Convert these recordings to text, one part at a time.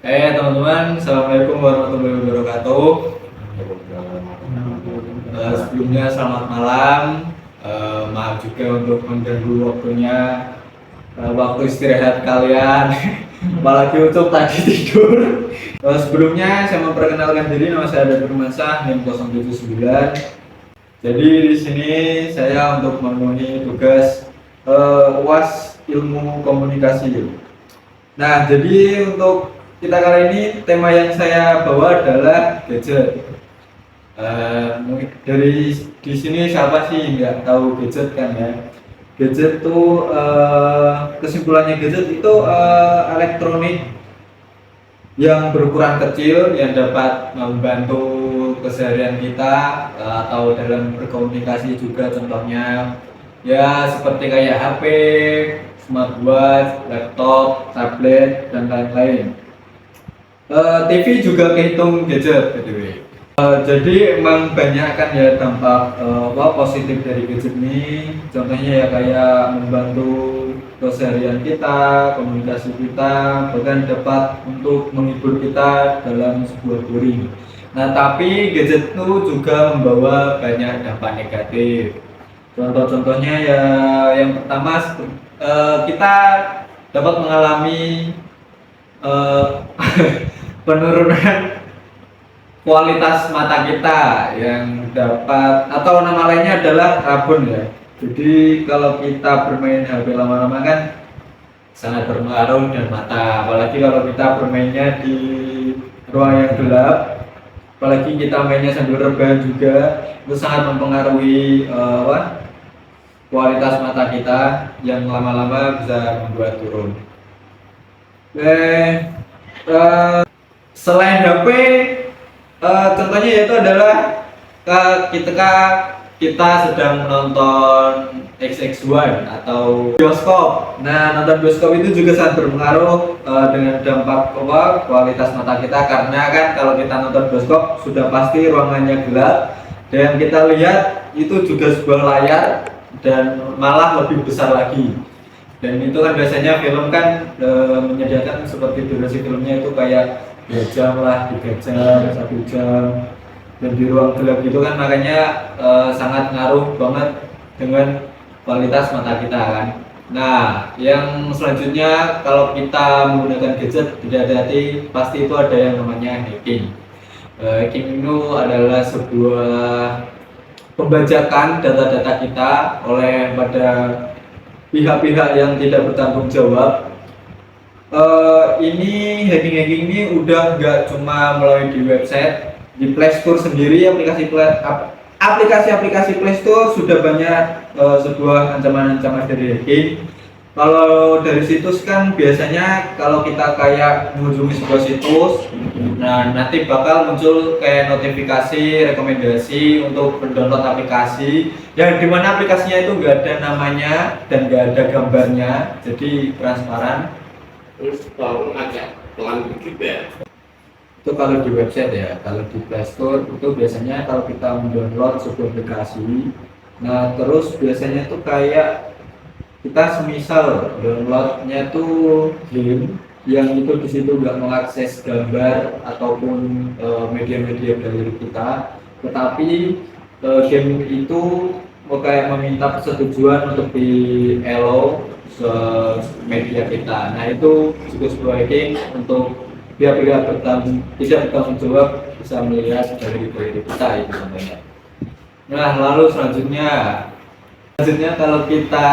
Teman-teman, Assalamualaikum warahmatullahi wabarakatuh. Sebelumnya selamat malam. Maaf juga untuk mengganggu waktunya, waktu istirahat kalian. Apalagi untuk tadi tidur. Sebelumnya saya memperkenalkan diri, nama saya David Rumansyah, NIM 079. Jadi di sini saya untuk memenuhi tugas UAS Ilmu Komunikasi. Nah, jadi untuk kita kali ini tema yang saya bawa adalah gadget. Mungkin dari di sini siapa sih nggak tahu gadget kan ya? Gadget tuh kesimpulannya gadget itu elektronik yang berukuran kecil yang dapat membantu keseharian kita atau dalam berkomunikasi juga, contohnya ya seperti kayak HP, smartwatch, laptop, tablet dan lain-lain. TV juga kehitung gadget gitu. Jadi emang banyak kan ya dampak positif dari gadget ini. Contohnya ya kayak membantu keseharian kita, komunikasi kita, bahkan dapat untuk menghibur kita dalam sebuah touring. Nah, tapi gadget itu juga membawa banyak dampak negatif. Contoh-contohnya ya yang pertama kita dapat mengalami penurunan kualitas mata kita yang dapat, atau nama lainnya adalah rabun ya. Jadi kalau kita bermain HP lama-lama kan sangat berpengaruh dan mata, apalagi kalau kita bermainnya di ruang yang gelap, apalagi kita mainnya sambil rebahan juga, itu sangat mempengaruhi kualitas mata kita yang lama-lama bisa membuat turun. Selain HP, contohnya yaitu adalah ketika kita sedang menonton XX1 atau bioskop. Nah, nonton bioskop itu juga sangat berpengaruh dengan dampak kualitas mata kita, karena kan kalau kita nonton bioskop sudah pasti ruangannya gelap dan kita lihat itu juga sebuah layar dan malah lebih besar lagi. Dan itu kan biasanya film kan menyediakan seperti durasi filmnya itu kayak 2 jam lah, 3 jam, 1 jam, dan di ruang gelap gitu kan, makanya sangat ngaruh banget dengan kualitas mata kita kan. Nah, yang selanjutnya kalau kita menggunakan gadget tidak hati-hati, pasti itu ada yang namanya hacking. Hacking itu adalah sebuah pembajakan data-data kita oleh pada pihak-pihak yang tidak bertanggung jawab. Ini hacking ini udah nggak cuma melalui di website, di Play Store sendiri, aplikasi-aplikasi Play Store sudah banyak sebuah ancaman-ancaman dari hacking. Kalau dari situs kan biasanya kalau kita kayak mengunjungi sebuah situs, nah nanti bakal muncul kayak notifikasi, rekomendasi untuk mendownload aplikasi, yang dimana aplikasinya itu nggak ada namanya dan nggak ada gambarnya, jadi transparan. Terus kalau agak pelan dikit ya. Itu kalau di website ya. Kalau di Play Store itu biasanya kalau kita mendownload sebuah aplikasi, nah terus biasanya tuh kayak kita semisal downloadnya tuh game yang itu di situ nggak mengakses gambar ataupun media-media dari kita, tetapi game itu kayak meminta persetujuan untuk di allow media kita. Nah, itu juga sebuah hacking untuk pihak-pihak tidak bertanggung jawab bisa melihat dari kita itu namanya. Nah, lalu selanjutnya kalau kita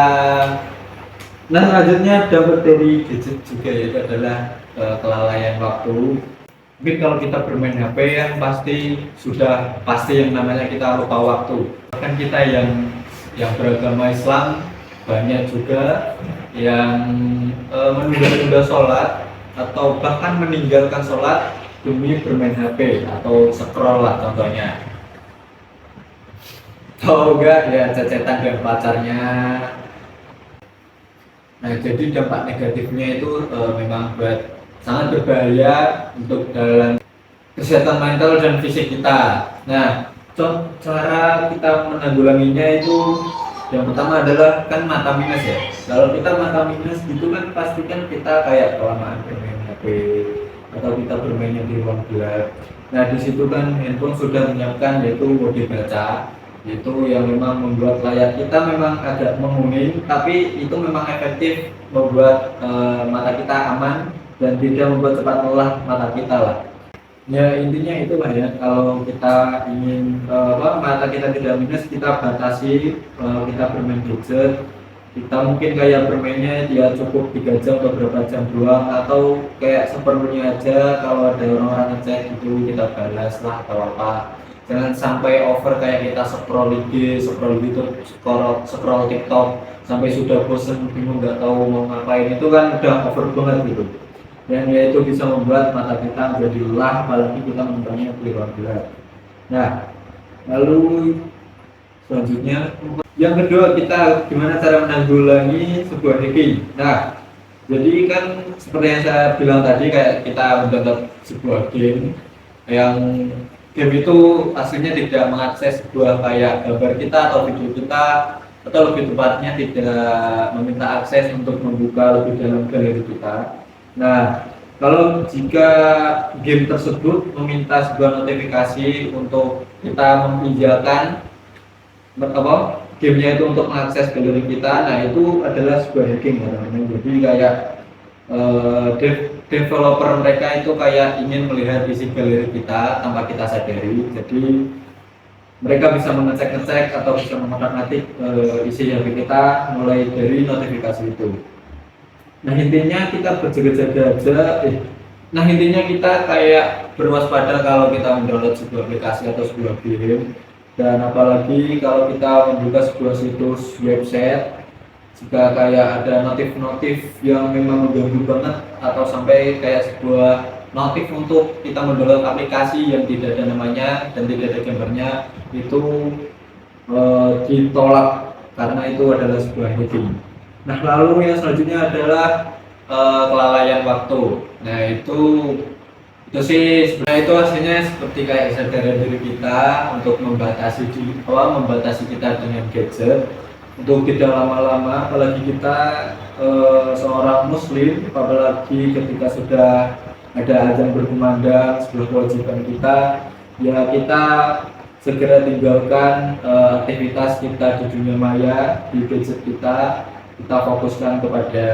selanjutnya dapat dari gadget juga, yaitu adalah kelalaian waktu. Mungkin kalau kita bermain HP yang pasti yang namanya kita lupa waktu. Bahkan kita yang beragama Islam banyak juga yang menunda-nunda sholat atau bahkan meninggalkan sholat demi bermain HP atau scroll lah contohnya. Tahu enggak ya, cecetan dengan pacarnya. Nah, jadi dampak negatifnya itu memang sangat berbahaya untuk dalam kesehatan mental dan fisik kita. Nah, cara kita menanggulanginya itu yang pertama adalah kan mata minus ya. Kalau kita mata minus gitu kan pasti kan kita kayak kelamaan bermain HP atau kita bermainnya di ruang gelap. Nah di situ kan handphone sudah menyiapkan yaitu mode baca, yaitu yang memang membuat layar kita memang agak menguning, tapi itu memang efektif membuat mata kita aman dan tidak membuat cepat lelah mata kita lah. Ya intinya itulah ya, kalau kita ingin mata kita tidak minus, kita batasi kita bermain gadget. Kita mungkin kayak bermainnya dia cukup 3 jam atau berapa jam doang, atau kayak seperlunya aja. Kalau ada orang-orang ngechat itu kita balas lah atau apa. Jangan sampai over kayak kita scroll IG, scroll gitu, scroll TikTok sampai sudah bosen bingung nggak tahu mau ngapain, itu kan udah over banget gitu. Dan ya itu bisa membuat mata kita menjadi lelah, apalagi kita menontonnya di ruang gelap. Nah, lalu selanjutnya yang kedua, kita gimana cara menanggulangi sebuah hacking. Nah, jadi kan seperti yang saya bilang tadi, kayak kita mendownload sebuah game yang game itu aslinya tidak mengakses sebuah kayak gambar kita atau video kita, atau lebih tepatnya tidak meminta akses untuk membuka lebih dalam galeri kita. Nah, kalau jika game tersebut meminta sebuah notifikasi untuk kita meminjaukan gamenya itu untuk mengakses galeri kita, nah itu adalah sebuah hacking ya teman-teman. Jadi kayak developer mereka itu kayak ingin melihat isi galeri kita tanpa kita sadari. Jadi mereka bisa mengecek-ngecek atau bisa mengotak-ngatik isi HP kita mulai dari notifikasi itu. Nah intinya kita berjaga-jaga aja. Nah intinya kita kayak berwaspada kalau kita mendownload sebuah aplikasi atau sebuah game, dan apalagi kalau kita membuka sebuah situs website, jika kayak ada notif-notif yang memang mengganggu banget atau sampai kayak sebuah notif untuk kita mendownload aplikasi yang tidak ada namanya dan tidak ada gambarnya, itu ditolak karena itu adalah sebuah hacking. Nah lalu yang selanjutnya adalah kelalaian waktu. Nah itu sih sebenarnya itu hasilnya seperti kayak kesadaran diri kita untuk membatasi kita dengan gadget untuk tidak lama-lama, apalagi kita seorang muslim, apalagi ketika sudah ada azan berkumandang sebuah kewajiban kita, ya kita segera tinggalkan aktivitas kita di dunia maya, di gadget kita fokuskan kepada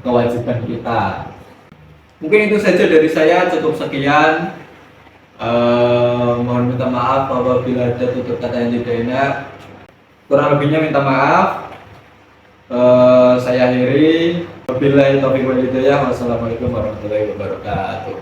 kewajiban kita. Mungkin itu saja dari saya, cukup sekian. Mohon minta maaf apabila ada tutur kata yang tidak enak. Kurang lebihnya minta maaf. Saya akhiri. Wabillahi taufiq wal hidayah. Wassalamualaikum warahmatullahi wabarakatuh.